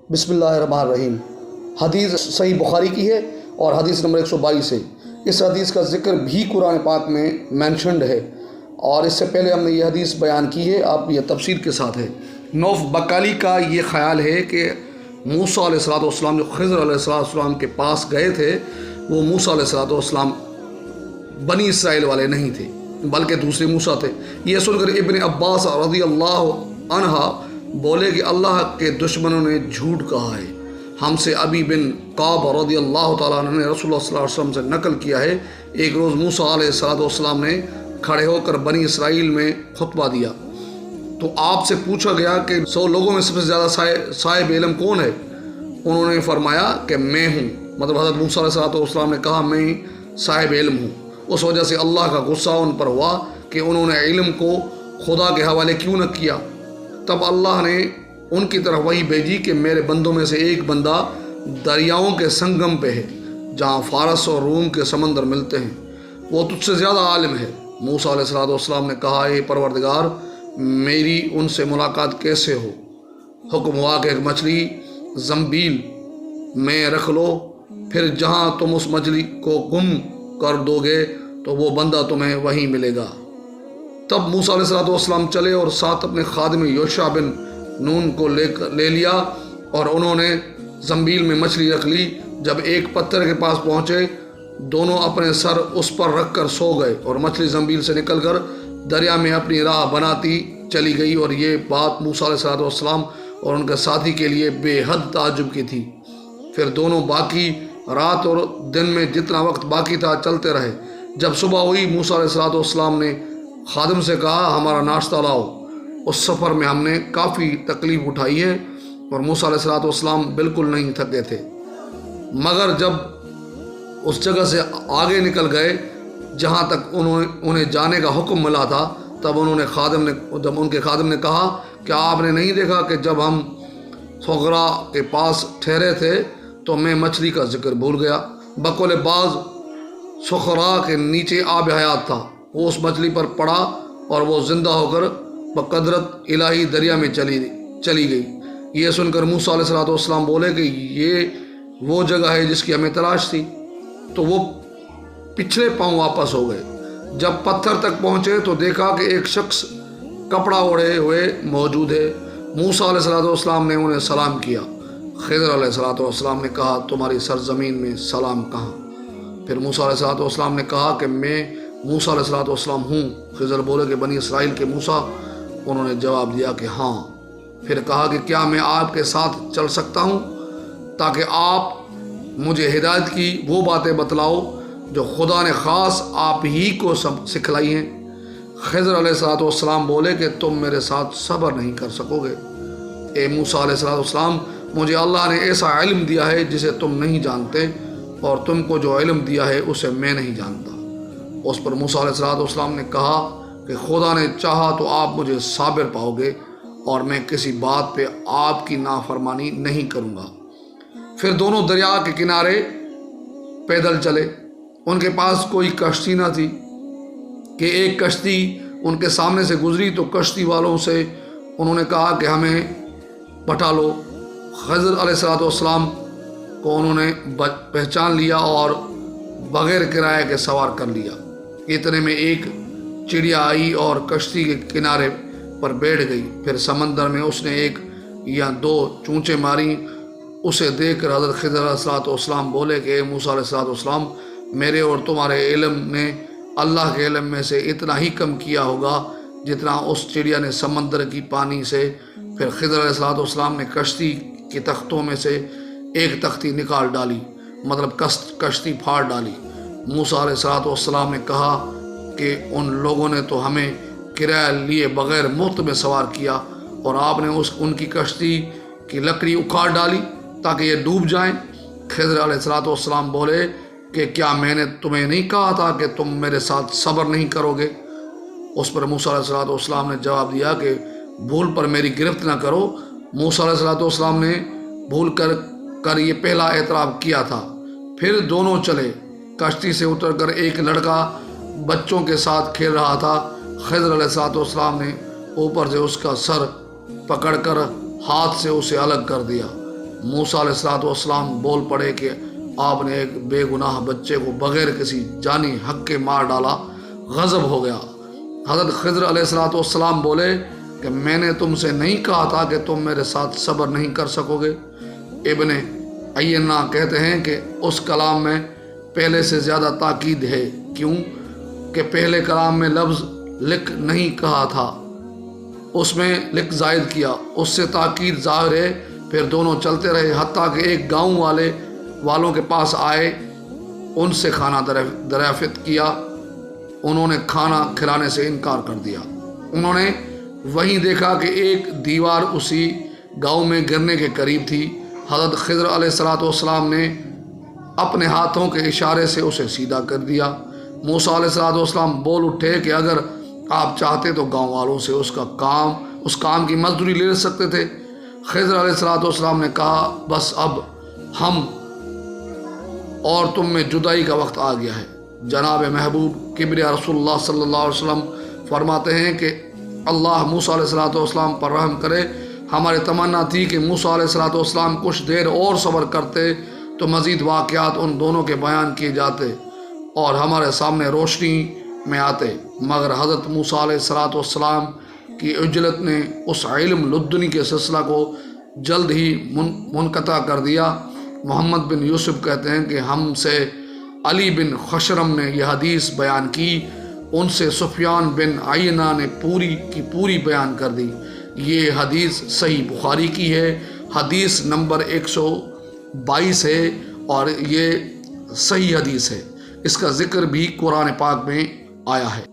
بسم اللہ الرحمن الرحیم۔ حدیث صحیح بخاری کی ہے اور حدیث نمبر 122 ہے۔ اس حدیث کا ذکر بھی قرآن پاک میں مینشنڈ ہے، اور اس سے پہلے ہم نے یہ حدیث بیان کی ہے، آپ یہ تفسیر کے ساتھ ہے۔ نوف بکالی کا یہ خیال ہے کہ موسیٰ علیہ السلام جو خضر علیہ السلام کے پاس گئے تھے، وہ موسیٰ علیہ السلام بنی اسرائیل والے نہیں تھے بلکہ دوسرے موسیٰ تھے۔ یہ سن کر ابن عباس رضی اللہ عنہ بولے کہ اللہ کے دشمنوں نے جھوٹ کہا ہے۔ ہم سے ابی بن قعب رضی اللہ تعالیٰ عنہ نے رسول اللہ صلی اللہ علیہ وسلم سے نقل کیا ہے، ایک روز موسیٰ علیہ السلام نے کھڑے ہو کر بنی اسرائیل میں خطبہ دیا تو آپ سے پوچھا گیا کہ 100 لوگوں میں سب سے زیادہ صاحب علم کون ہے؟ انہوں نے فرمایا کہ میں ہوں، مطلب حضرت موسیٰ علیہ السلام نے کہا میں صاحب علم ہوں۔ اس وجہ سے اللہ کا غصہ ان پر ہوا کہ انہوں نے علم کو خدا کے حوالے کیوں نہ کیا۔ تب اللہ نے ان کی طرف وحی بھیجی کہ میرے بندوں میں سے ایک بندہ دریاؤں کے سنگم پہ ہے جہاں فارس اور روم کے سمندر ملتے ہیں، وہ تجھ سے زیادہ عالم ہے۔ موسیٰ علیہ السلام نے کہا اے پروردگار، میری ان سے ملاقات کیسے ہو؟ حکم ہوا کہ ایک مچھلی زنبیل میں رکھ لو، پھر جہاں تم اس مچھلی کو گم کر دو گے تو وہ بندہ تمہیں وہیں ملے گا۔ تب موسیٰ علیہ السلام چلے اور ساتھ اپنے خادم یوشع بن نون کو لے لیا، اور انہوں نے زنبیل میں مچھلی رکھ لی۔ جب ایک پتھر کے پاس پہنچے، دونوں اپنے سر اس پر رکھ کر سو گئے، اور مچھلی زنبیل سے نکل کر دریا میں اپنی راہ بناتی چلی گئی، اور یہ بات موسیٰ علیہ السلام اور ان کے ساتھی کے لیے بے حد تعجب کی تھی۔ پھر دونوں باقی رات اور دن میں جتنا وقت باقی تھا چلتے رہے۔ جب صبح ہوئی، موسیٰ علیہ السلام نے خادم سے کہا ہمارا ناشتہ لاؤ، اس سفر میں ہم نے کافی تکلیف اٹھائی ہے۔ اور موسیٰ علیہ السلام بالکل نہیں تھکے تھے، مگر جب اس جگہ سے آگے نکل گئے جہاں تک انہیں جانے کا حکم ملا تھا، تب ان کے خادم نے کہا کہ آپ نے نہیں دیکھا کہ جب ہم صغرا کے پاس ٹھہرے تھے تو میں مچھلی کا ذکر بھول گیا۔ بقول بعض صغرا کے نیچے آب حیات تھا، وہ اس مچھلی پر پڑا اور وہ زندہ ہو کر بقدرت الہی دریا میں چلی گئی۔ یہ سن کر موسیٰ علیہ السلام بولے کہ یہ وہ جگہ ہے جس کی ہمیں تلاش تھی، تو وہ پچھلے پاؤں واپس ہو گئے۔ جب پتھر تک پہنچے تو دیکھا کہ ایک شخص کپڑا اوڑھے ہوئے موجود ہے۔ موسیٰ علیہ السلام نے انہیں سلام کیا۔ خضر علیہ السلام نے کہا تمہاری سرزمین میں سلام کہاں؟ پھر موسیٰ علیہ السلام نے کہا کہ میں موسیٰ علیہ السلام ہوں۔ خضر بولے کہ بنی اسرائیل کے موسیٰ؟ انہوں نے جواب دیا کہ ہاں۔ پھر کہا کہ کیا میں آپ کے ساتھ چل سکتا ہوں تاکہ آپ مجھے ہدایت کی وہ باتیں بتلاؤ جو خدا نے خاص آپ ہی کو سکھلائی ہیں؟ خضر علیہ السلام بولے کہ تم میرے ساتھ صبر نہیں کر سکو گے۔ اے موسیٰ علیہ السلام، مجھے اللہ نے ایسا علم دیا ہے جسے تم نہیں جانتے، اور تم کو جو علم دیا ہے اسے میں نہیں جانتا۔ اس پر موسیٰ علیہ السلام نے کہا کہ خدا نے چاہا تو آپ مجھے صابر پاؤ گے، اور میں کسی بات پہ آپ کی نافرمانی نہیں کروں گا۔ پھر دونوں دریا کے کنارے پیدل چلے۔ ان کے پاس کوئی کشتی نہ تھی کہ ایک کشتی ان کے سامنے سے گزری تو کشتی والوں سے انہوں نے کہا کہ ہمیں بٹھا لو۔ خضر علیہ السلام کو انہوں نے پہچان لیا اور بغیر کرایہ کے سوار کر لیا۔ اتنے میں ایک چڑیا آئی اور کشتی کے کنارے پر بیٹھ گئی۔ پھر سمندر میں اس نے ایک یا دو چونچیں ماری۔ اسے دیکھ کر حضرت خضر علیہ السلام بولے کہ اے موسیٰ علیہ السلام، میرے اور تمہارے علم نے اللہ کے علم میں سے اتنا ہی کم کیا ہوگا جتنا اس چڑیا نے سمندر کی پانی سے۔ پھر خضر علیہ السلام نے کشتی کی تختوں میں سے ایک تختی نکال ڈالی، مطلب کشتی پھاڑ ڈالی۔ موسیٰ علیہ السلام نے کہا کہ ان لوگوں نے تو ہمیں کرایہ لیے بغیر مفت میں سوار کیا، اور آپ نے ان کی کشتی کی لکڑی اکھاڑ ڈالی تاکہ یہ ڈوب جائیں۔ خضر علیہ السلام بولے کہ کیا میں نے تمہیں نہیں کہا تھا کہ تم میرے ساتھ صبر نہیں کرو گے؟ اس پر موسیٰ علیہ السلام نے جواب دیا کہ بھول پر میری گرفت نہ کرو۔ موسیٰ علیہ السلام نے بھول کر یہ پہلا اعتراف کیا تھا۔ پھر دونوں چلے۔ کشتی سے اتر کر ایک لڑکا بچوں کے ساتھ کھیل رہا تھا۔ خضر علیہ السلام نے اوپر سے اس کا سر پکڑ کر ہاتھ سے اسے الگ کر دیا۔ موسیٰ علیہ السلام بول پڑے کہ آپ نے ایک بے گناہ بچے کو بغیر کسی جانی حق کے مار ڈالا، غضب ہو گیا۔ حضرت خضر علیہ السلام بولے کہ میں نے تم سے نہیں کہا تھا کہ تم میرے ساتھ صبر نہیں کر سکو گے؟ ابن عینہ کہتے ہیں کہ اس کلام میں پہلے سے زیادہ تاکید ہے، کیوں کہ پہلے کلام میں لفظ لکھ نہیں کہا تھا، اس میں لکھ زائد کیا، اس سے تاکید ظاہر ہے۔ پھر دونوں چلتے رہے حتیٰ کہ ایک گاؤں والوں کے پاس آئے، ان سے کھانا دریافت کیا، انہوں نے کھانا کھلانے سے انکار کر دیا۔ انہوں نے وہیں دیکھا کہ ایک دیوار اسی گاؤں میں گرنے کے قریب تھی۔ حضرت خضر علیہ السلام نے اپنے ہاتھوں کے اشارے سے اسے سیدھا کر دیا۔ موسیٰ علیہ السلام بول اٹھے کہ اگر آپ چاہتے تو گاؤں والوں سے اس کام کی مزدوری لے سکتے تھے۔ خضر علیہ السلام نے کہا بس اب ہم اور تم میں جدائی کا وقت آ گیا ہے۔ جناب محبوب کبریا رسول اللہ صلی اللہ علیہ وسلم فرماتے ہیں کہ اللہ موسیٰ علیہ السلام پر رحم کرے۔ ہماری تمنا تھی کہ موسیٰ علیہ السلام کچھ دیر اور صبر کرتے تو مزید واقعات ان دونوں کے بیان کیے جاتے اور ہمارے سامنے روشنی میں آتے، مگر حضرت موسیٰ علیہ السلام کی عجلت نے اس علم لدنی کے سلسلہ کو جلد ہی منقطع کر دیا۔ محمد بن یوسف کہتے ہیں کہ ہم سے علی بن خشرم نے یہ حدیث بیان کی، ان سے سفیان بن عینہ نے پوری بیان کر دی۔ یہ حدیث صحیح بخاری کی ہے، حدیث نمبر 122 ہے اور یہ صحیح حدیث ہے۔ اس کا ذکر بھی قرآن پاک میں آیا ہے۔